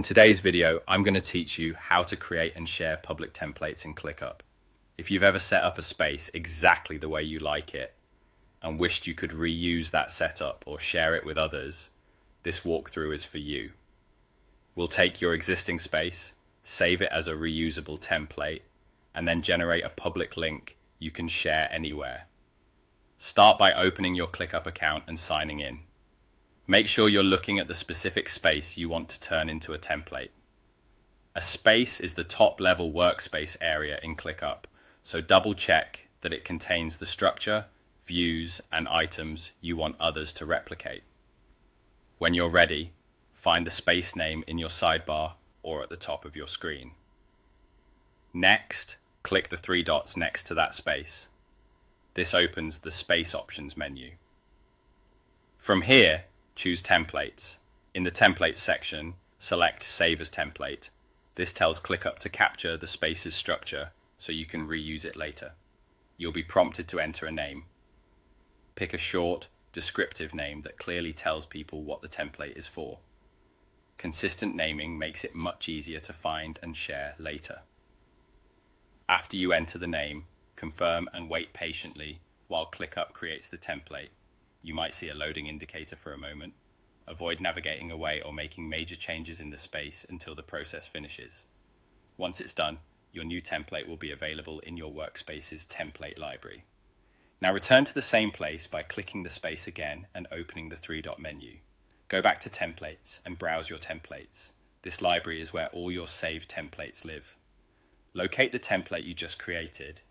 In today's video, I'm going to teach you how to create and share public templates in ClickUp. If you've ever set up a space exactly the way you like it and wished you could reuse that setup or share it with others, this walkthrough is for you. We'll take your existing space, save it as a reusable template, and then generate a public link you can share anywhere. Start by opening your ClickUp account and signing in. Make sure you're looking at the specific space you want to turn into a template. A space is the top-level workspace area in ClickUp, so double-check that it contains the structure, views, and items you want others to replicate. When you're ready, find the space name in your sidebar or at the top of your screen. Next, click the three dots next to that space. This opens the Space Options menu. From here, choose Templates. In the Templates section, select Save as Template. This tells ClickUp to capture the space's structure so you can reuse it later. You'll be prompted to enter a name. Pick a short, descriptive name that clearly tells people what the template is for. Consistent naming makes it much easier to find and share later. After you enter the name, confirm and wait patiently while ClickUp creates the template. You might see a loading indicator for a moment. Avoid navigating away or making major changes in the space until the process finishes. Once it's done, your new template will be available in your workspace's template library. Now return to the same place by clicking the space again and opening the three-dot menu. Go back to Templates and browse your templates. This library is where all your saved templates live. Locate the template you just created.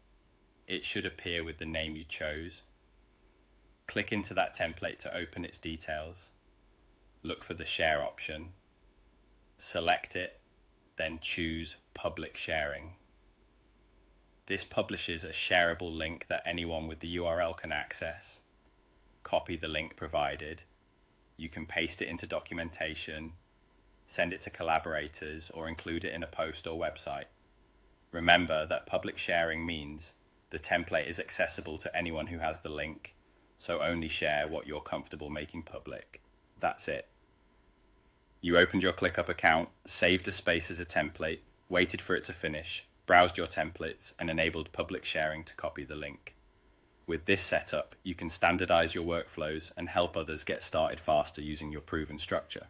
It should appear with the name you chose. Click into that template to open its details. Look for the Share option. Select it, then choose Public Sharing. This publishes a shareable link that anyone with the URL can access. Copy the link provided. You can paste it into documentation, send it to collaborators, or include it in a post or website. Remember that public sharing means the template is accessible to anyone who has the link, so only share what you're comfortable making public. That's it. You opened your ClickUp account, saved a space as a template, waited for it to finish, browsed your templates, and enabled public sharing to copy the link. With this setup, you can standardize your workflows and help others get started faster using your proven structure.